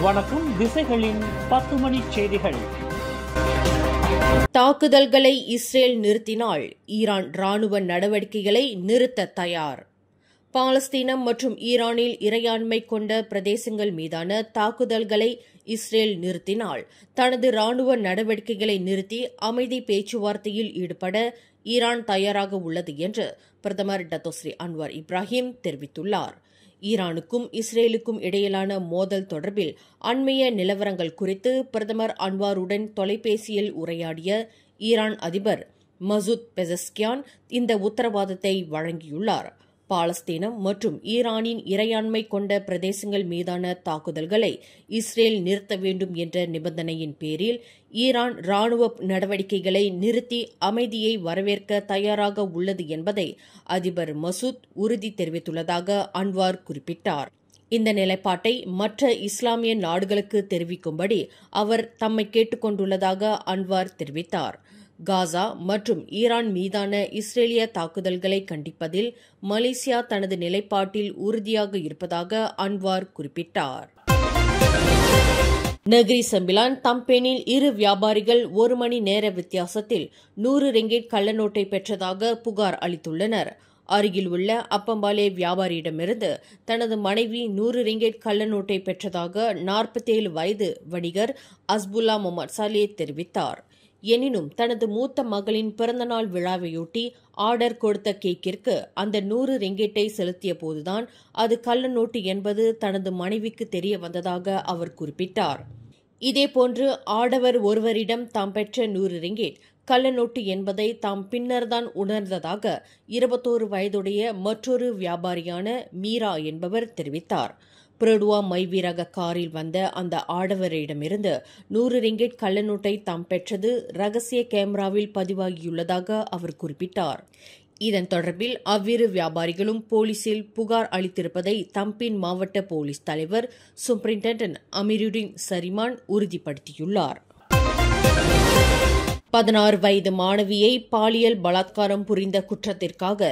வணக்கம். திசைகளின் 10 மணி செய்திகள். தாக்குதல்களை இஸ்ரேல் நிறுத்தினால் ஈரான் ராணுவ நடவடிக்கைகளை நிறுத்த தயார். பாலஸ்தீனம் மற்றும் ஈரானில் இறையாண்மை கொண்ட பிரதேசங்கள் மீதான தாக்குதல்களை இஸ்ரேல் நிறுத்தினால் தனது ராணுவ நடவடிக்கைகளை நிறுத்தி அமைதி பேச்சுவார்த்தையில் ஈடுபட ஈரான் தயாராக உள்ளது என்று பிரதமர் டத்தோஸ்ரீ அன்வார் இப்ராஹிம் தெரிவித்துள்ளார். ஈரானுக்கும் இஸ்ரேலுக்கும் இடையிலான மோதல் தொடர்பில் அண்மைய நிலவரங்கள் குறித்து பிரதமர் அன்வாருடன் தொலைபேசியில் உரையாடிய ஈரான் அதிபர் மசூத் பெசஸ்கியான் இந்த உத்தரவாதத்தை வழங்கியுள்ளார். பாலஸ்தீனம் மற்றும் ஈரானின் இறையாண்மை கொண்ட பிரதேசங்கள் மீதான தாக்குதல்களை இஸ்ரேல் நிறுத்த வேண்டும் என்ற நிபந்தனையின் பேரில் ஈரான் ராணுவ நடவடிக்கைகளை நிறுத்தி அமைதியை வரவேற்க தயாராக உள்ளது என்பதை அதிபர் மசூத் உறுதி தெரிவித்துள்ளதாக அன்வார் குறிப்பிட்டார். இந்த நிலைப்பாட்டை மற்ற இஸ்லாமிய நாடுகளுக்கு தெரிவிக்கும்படி அவர் தம்மை கேட்டுக் கொண்டுள்ளதாக அன்வார் தெரிவித்தார். காசா மற்றும் ஈரான் மீதான இஸ்ரேலிய தாக்குதல்களை கண்டிப்பதில் மலேசியா தனது நிலைப்பாட்டில் உறுதியாக இருப்பதாக அன்வார் குறிப்பிட்டார். நகரி சம்பிலான் தம்பேனில் இரு வியாபாரிகள் 1 மணி நேர வித்தியாசத்தில் 100 ரிங்கிட் கள்ளநோட்டை பெற்றதாக புகார் அளித்துள்ளனர். அருகில் உள்ள அப்பம்பாலே வியாபாரியிடமிருந்து தனது மனைவி 100 ரிங்கிட் கள்ளநோட்டை பெற்றதாக 47 வயது வணிகர் அஸ்புல்லா முகமது சாலே தெரிவித்தார். எனினும் தனது மூத்த மகளின் பிறந்தநாள் விழாவையொட்டி ஆர்டர் கொடுத்த கேக்கிற்கு அந்த 100 ரிங்கெட்டை செலுத்திய போதுதான் அது கள்ளநோட்டு என்பது தனது மனைவிக்கு தெரிய வந்ததாக அவர் குறிப்பிட்டார். இதேபோன்று ஆடவர் ஒருவரிடம் தாம் பெற்ற 100 ரிங்கெட் கள்ளநோட்டு என்பதை தாம் பின்னர்தான் உணர்ந்ததாக 21 வயதுடைய மற்றொரு வியாபாரியான மீரா என்பவர் தெரிவித்தார். பிரடுவா மைவீரக காரில் வந்த அந்த ஆடவரிடமிருந்து 100 ரிங்கெட் கள்ளநோட்டை தாம் பெற்றது ரகசிய கேமராவில் பதிவாகியுள்ளதாக அவர் குறிப்பிட்டார். இதன் தொடர்பில் அவ்விரு வியாபாரிகளும் போலீசில் புகார் அளித்திருப்பதை தம்பின் மாவட்ட போலீஸ் தலைவர் சூப்பரிண்டென்டன்ட் அமீருடின் சரிமான் உறுதிப்படுத்தியுள்ளார். 16 வயது மாணவியை பாலியல் பலாத்காரம் புரிந்த குற்றத்திற்காக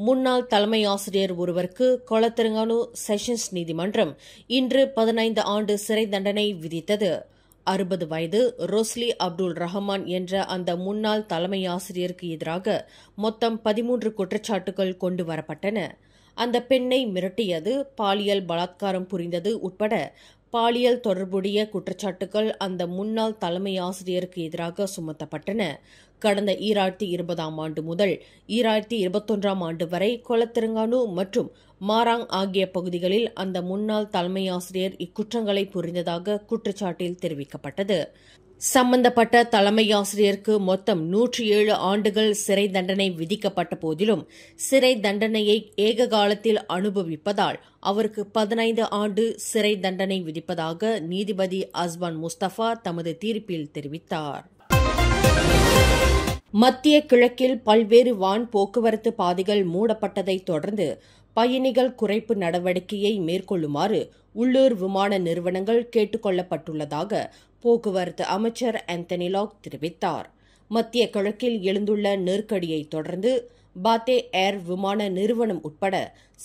முன்னாள் தலைமை ஆசிரியர் ஒருவருக்கு கொலத்திரங்கானு செஷன்ஸ் நீதிமன்றம் இன்று 15 ஆண்டு சிறை தண்டனை விதித்தது. 60 வயது ரோஸ்லி அப்துல் ரஹ்மான் என்ற அந்த முன்னாள் தலைமை ஆசிரியருக்கு எதிராக மொத்தம் 13 குற்றச்சாட்டுகள் கொண்டு வரப்பட்டன. அந்த பெண்ணை மிரட்டியது, பாலியல் பலாத்காரம் புரிந்தது உட்பட பாலியல் தொடர்புடைய குற்றச்சாட்டுகள் அந்த முன்னாள் தலைமை ஆசிரியருக்கு எதிராக சுமத்தப்பட்டன. கடந்த 2020 ஆண்டு முதல் 2021 ஆண்டு வரை கொலத்திரங்கானு மற்றும் மாராங் ஆகிய பகுதிகளில் அந்த முன்னாள் தலைமை ஆசிரியர் இக்குற்றங்களை புரிந்ததாக குற்றச்சாட்டில் தெரிவிக்கப்பட்டது. சம்பந்தப்பட்ட தலைமை ஆசிரியருக்கு மொத்தம் 107 ஆண்டுகள் சிறை தண்டனை விதிக்கப்பட்ட போதிலும் சிறை தண்டனையை ஏக காலத்தில் அனுபவிப்பதால் அவருக்கு 15 ஆண்டு சிறை தண்டனை விதிப்பதாக நீதிபதி அஸ்பான் முஸ்தபா தமது தீர்ப்பில் தெரிவித்தார். மத்திய கிழக்கில் பல்வேறு வான் போக்குவரத்து பாதைகள் மூடப்பட்டதை தொடர்ந்து பயணிகள் குறைப்பு நடவடிக்கையை மேற்கொள்ளுமாறு உள்ளூர் விமான நிறுவனங்கள் கேட்டுக் கொள்ளப்பட்டுள்ளதாக போக்குவரத்து அமைச்சர் ஆந்தனி லாக் தெரிவித்தார். மத்திய கிழக்கில் எழுந்துள்ள நெருக்கடியை தொடர்ந்து பாத்தே ஏர் விமான நிறுவனம் உட்பட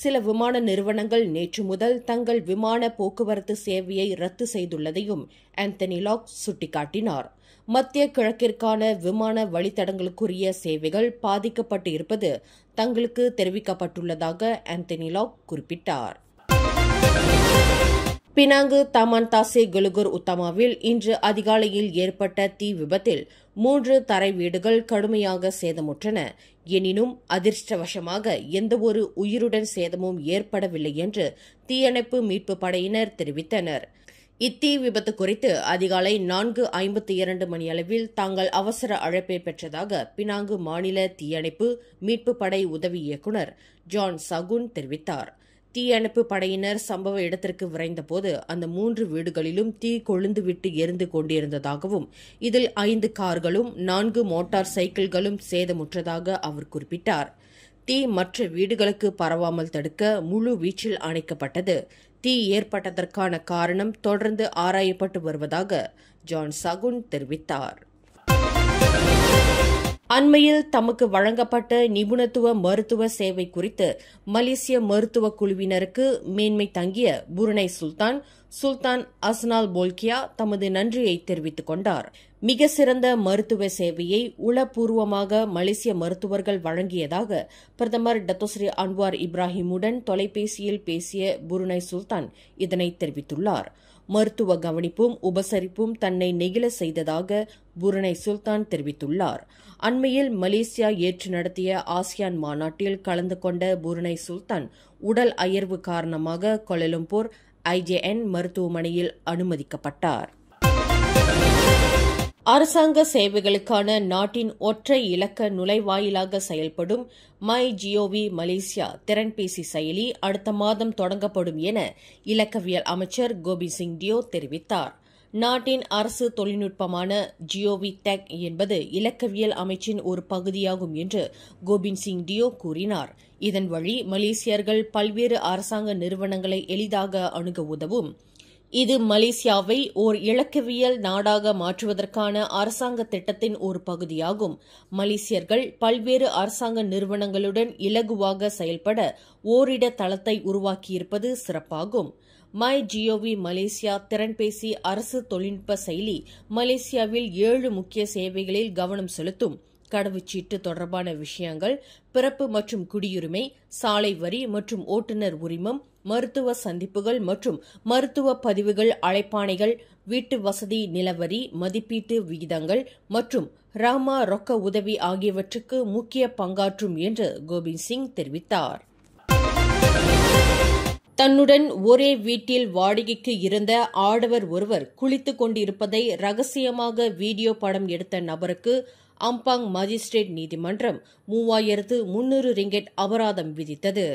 சில விமான நிறுவனங்கள் நேற்று முதல் தங்கள் விமான போக்குவரத்து சேவையை ரத்து செய்துள்ளதையும் ஆந்தனி லாக் சுட்டிக்காட்டினார். மத்திய கிழக்கிற்கான விமான வழித்தடங்களுக்குரிய சேவைகள் பாதிக்கப்பட்டு இருப்பது தங்களுக்கு தெரிவிக்கப்பட்டுள்ளதாக ஆந்தனி லாக் குறிப்பிட்டார். பினாங்கு தாமான்தாசே குலுகுர் உத்தமாவில் இன்று அதிகாலையில் ஏற்பட்ட தீ விபத்தில் 3 தரை வீடுகள் கடுமையாக சேதமுற்றன. எனினும் அதிர்ஷ்டவசமாக எந்தவொரு உயிருடன் சேதமும் ஏற்படவில்லை என்று தீயணைப்பு மீட்பு படையினர் தெரிவித்தனர். இத்தீ விபத்து குறித்து அதிகாலை 4:52 மணியளவில் தாங்கள் அவசர அழைப்பை பெற்றதாக பினாங்கு மாநில தீயணைப்பு மீட்பு படை உதவி இயக்குநர் ஜான் சகுன் தெரிவித்தார். தீயணைப்பு படையினர் சம்பவ இடத்திற்கு விரைந்தபோது அந்த 3 வீடுகளிலும் தீ கொழுந்துவிட்டு எரிந்து கொண்டிருந்ததாகவும் இதில் 5 கார்களும் 4 மோட்டார் சைக்கிள்களும் சேதமுற்றதாக அவர் குறிப்பிட்டார். தீ மற்ற வீடுகளுக்கு பரவாமல் தடுக்க முழு வீச்சில் அணைக்கப்பட்டது. தீ ஏற்பட்டதற்கான காரணம் தொடர்ந்து ஆராயப்பட்டு வருவதாக ஜான் சகுன் தெரிவித்தார். அண்மையில் தமக்கு வழங்கப்பட்ட நிபுணத்துவ மருத்துவ சேவை குறித்து மலேசிய மருத்துவ குழுவினருக்கு மேன்மை தங்கிய புருனை சுல்தான் அஸ்னால் போல்கியா தமது நன்றியை தெரிவித்துக் கொண்டார். மிக சிறந்த மருத்துவ சேவையை உளப்பூர்வமாக மலேசிய மருத்துவர்கள் வழங்கியதாக பிரதமர் டத்தோஸ்ரீ அன்வார் இப்ராஹிமுடன் தொலைபேசியில் பேசிய புருனை சுல்தான் இதனை தெரிவித்துள்ளார். மருத்துவ கவனிப்பும் உபசரிப்பும் தன்னை நெகிழ செய்ததாக புருனை சுல்தான் தெரிவித்துள்ளார். அண்மையில் மலேசியா ஏற்று நடத்திய ஆசியான் மாநாட்டில் கலந்து கொண்ட புருனை சுல்தான் உடல் அயர்வு காரணமாக கோலாலம்பூர் IJN மருத்துவமனையில் அனுமதிக்கப்பட்டார். அரசாங்க சேவைகளுக்கான நாட்டின் ஒற்றை இலக்க நுழைவாயிலாக செயல்படும் MyGov மலேசியா திறன்பேசி செயலி அடுத்த மாதம் தொடங்கப்படும் என இலக்கவியல் அமைச்சர் கோபிந்த் சிங் டியோ தெரிவித்தார். நாட்டின் அரசு தொழில்நுட்பமான ஜியோவி டெக் என்பது இலக்கவியல் அமைச்சின் ஒரு பகுதியாகும் என்று கோபிந்த் சிங் டியோ கூறினார். இதன் வழி மலேசியர்கள் பல்வேறு அரசாங்க நிறுவனங்களை எளிதாக அணுக உதவும். இது மலேசியாவை ஓர் இலக்கவியல் நாடாக மாற்றுவதற்கான அரசாங்க திட்டத்தின் ஒரு பகுதியாகும். மலேசியர்கள் பல்வேறு அரசாங்க நிறுவனங்களுடன் இலகுவாக செயல்பட ஓரிட தளத்தை உருவாக்கியிருப்பது சிறப்பாகும். MyGov மலேசியா திறன்பேசி அரசு தொழில்நுட்ப செயலி மலேசியாவில் 7 முக்கிய சேவைகளில் கவனம் செலுத்தும். கடவுச்சீட்டு தொடர்பான விஷயங்கள், பிறப்பு மற்றும் குடியுரிமை, சாலை வரி மற்றும் ஓட்டுநர் உரிமம், மருத்துவ சந்திப்புகள் மற்றும் மருத்துவ பதிவுகள், அழைப்பாணைகள், வீட்டு வசதி நிலவரி, மதிப்பீட்டு விகிதங்கள் மற்றும் ராமா ரொக்க உதவி ஆகியவற்றுக்கு முக்கிய பங்காற்றும் என்று கோபிந்த் சிங் தெரிவித்தார். தன்னுடன் ஒரே வீட்டில் வாடகைக்கு இருந்த ஆடவர் ஒருவர் குளித்துக் கொண்டிருப்பதை ரகசியமாக வீடியோ படம் எடுத்த நபருக்கு அம்பாங் மஜிஸ்ட்ரேட் நீதிமன்றம் 3300 ரிங்கெட் அபராதம் விதித்தது.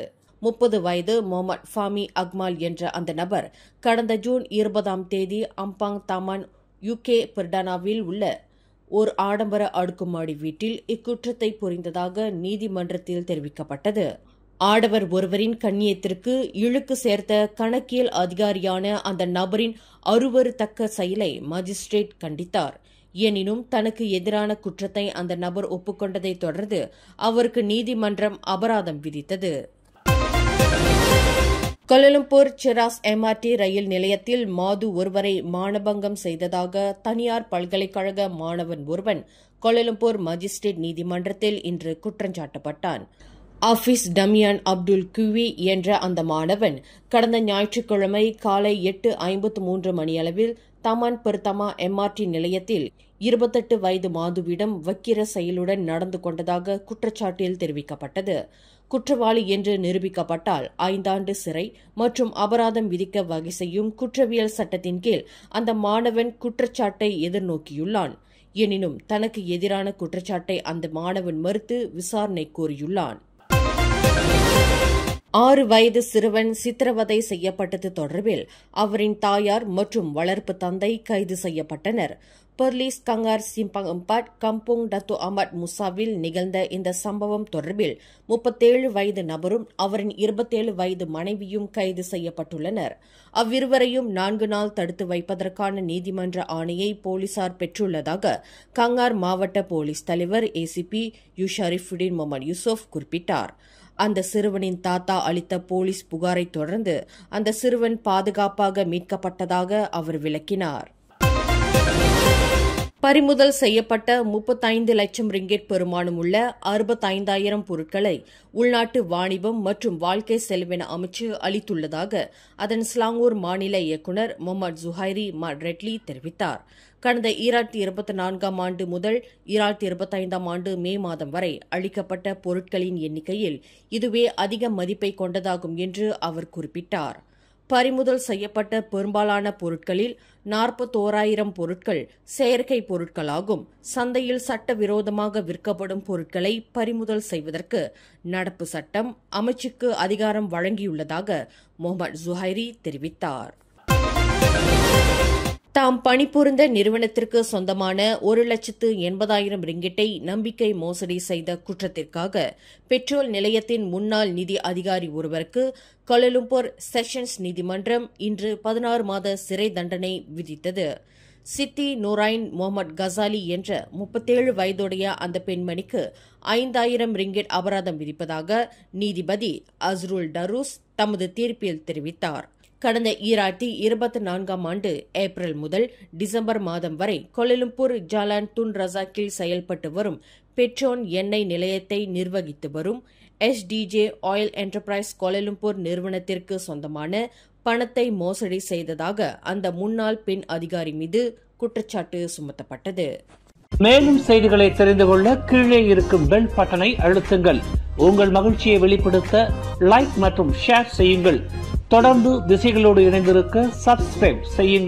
30 வயது முகமது ஃபாமி அக்மால் என்ற அந்த நபர் கடந்த ஜூன் 20ஆம் தேதி அம்பாங் தாமான் UK பெர்டானாவில் உள்ள ஓர் ஆடம்பர அடுக்குமாடி வீட்டில் இக்குற்றத்தை புரிந்ததாக நீதிமன்றத்தில் தெரிவிக்கப்பட்டது. ஆடவர் ஒருவரின் கண்ணியத்திற்கு இழுக்கு சேர்த்த கணக்கியல் அதிகாரியான அந்த நபரின் அருவருத்தக்க செயலை மஜிஸ்ட்ரேட் கண்டித்தார். எனினும் தனக்கு எதிரான குற்றத்தை அந்த நபர் ஒப்புக்கொண்டதை தொடர்ந்து அவருக்கு நீதிமன்றம் அபராதம் விதித்தது. கோலாலம்பூர் செராஸ் MRT ரயில் நிலையத்தில் மாது ஒருவரை மானபங்கம் செய்ததாக தனியார் பல்கலைக்கழக மாணவன் ஒருவன் கோலாலம்பூர் மஜிஸ்ட்ரேட் நீதிமன்றத்தில் இன்று குற்றஞ்சாட்டப்பட்டான். ஆஃபீஸ் டமியான் அப்துல் குவி என்ற அந்த மாணவன் கடந்த ஞாயிற்றுக்கிழமை காலை 8:53 மணியளவில் தமான் பெர்தமா MRT நிலையத்தில் 28 வயது மாதுவிடம் வக்கிர செயலுடன் நடந்து கொண்டதாக குற்றச்சாட்டில் தெரிவிக்கப்பட்டது. குற்றவாளி என்று நிரூபிக்கப்பட்டால் 5 ஆண்டு சிறை மற்றும் அபராதம் விதிக்க வகை செய்யும் குற்றவியல் சட்டத்தின் கீழ் அந்த மாணவன் குற்றச்சாட்டை எதிர்நோக்கியுள்ளான். எனினும் தனக்கு எதிரான குற்றச்சாட்டை அந்த மாணவன் மறுத்து விசாரணை கோரியுள்ளான். 6 வயது சிறுவன் சித்திரவதை செய்யப்பட்டது தொடர்பில் அவரின் தாயார் மற்றும் வளர்ப்பு தந்தை கைது செய்யப்பட்டனர். பெர்லிஸ் கங்கார் சிம்பங் 4 கம்போங் டத்து அமட் முசாவில் நிகழ்ந்த இந்த சம்பவம் தொடர்பில் 37 வயது நபரும் அவரின் 27 வயது மனைவியும் கைது செய்யப்பட்டுள்ளனர். அவ்விருவரையும் 4 நாள் தடுத்து வைப்பதற்கான நீதிமன்ற ஆணையை போலீசார் பெற்றுள்ளதாக கங்கார் மாவட்ட போலீஸ் தலைவர் ACP யு ஷரீஃபுடீன் முகமது யூசுப் குறிப்பிட்டார். அந்த சிறுவனின் தாத்தா அளித்த போலீஸ் புகாரை தொடர்ந்து அந்த சிறுவன் பாதுகாப்பாக மீட்கப்பட்டதாக அவர் விளக்கினார். பறிமுதல் செய்யப்பட்ட 35 லட்சம் ரிங்கெட் பெறுமானம் உள்ள 65,000 பொருட்களை உள்நாட்டு வாணிபம் மற்றும் வாழ்க்கை செலவின அமைச்சு அளித்துள்ளதாக அதன் ஸ்லாங்கூர் மாநில இயக்குநர் முகமது ஜுஹைரி ரெட்லி தெரிவித்தார். கடந்த 2024ஆம் ஆண்டு முதல் 2025ஆம் ஆண்டு மே மாதம் வரை அளிக்கப்பட்ட பொருட்களின் எண்ணிக்கையில் இதுவே அதிக மதிப்பை கொண்டதாகும் என்று அவர் குறிப்பிட்டார். பறிமுதல் செய்யப்பட்ட பெரும்பாலான பொருட்களில் 41,000 பொருட்கள் செயற்கை பொருட்களாகும். சந்தையில் சட்டவிரோதமாக விற்கப்படும் பொருட்களை பறிமுதல் செய்வதற்கு நடப்பு சட்டம் அமைச்சுக்கு அதிகாரம் வழங்கியுள்ளதாக முகமது ஜுஹைரி தெரிவித்தார். தாம் பணிபுரிந்த நிறுவனத்திற்கு சொந்தமான 1,80,000 ரிங்கிட்டை நம்பிக்கை மோசடி செய்த குற்றத்திற்காக பெட்ரோல் நிலையத்தின் முன்னாள் நிதி அதிகாரி ஒருவருக்கு கோலாலம்பூர் செஷன்ஸ் நீதிமன்றம் இன்று 16 மாத சிறை தண்டனை விதித்தது. சித்தி நூரைன் முகமது கசாலி என்ற 37 வயதுடைய அந்த பெண்மணிக்கு 5000 ரிங்கிட் அபராதம் விதிப்பதாக நீதிபதி அஸ்ருல் டரூஸ் தமது தீர்ப்பில் தெரிவித்தார். கடந்த 2024ஆம் ஆண்டு ஏப்ரல் முதல் டிசம்பர் மாதம் வரை கோலாலம்பூர் ஜாலான் துன் ரசாக்கில் செயல்பட்டு வரும் பெட்ரோன் எண்ணெய் நிலையத்தை நிர்வகித்து வரும் SDJ ஆயில் என்டர்பிரைஸ் கோலாலம்பூர் நிறுவனத்திற்கு சொந்தமான பணத்தை மோசடி செய்ததாக அந்த முன்னாள் பெண் அதிகாரி மீது குற்றச்சாட்டு சுமத்தப்பட்டது. மேலும் செய்திகளை தெரிந்து கொள்ள கீழே இருக்கும் பெல் பட்டனை அழுத்துங்கள். உங்கள் மகிழ்ச்சியை வெளிப்படுத்த லைக் மற்றும் ஷேர் செய்யுங்கள். தொடர்ந்து திசைகளோடு இணைந்திருக்க சப்ஸ்கிரைப் செய்யுங்கள்.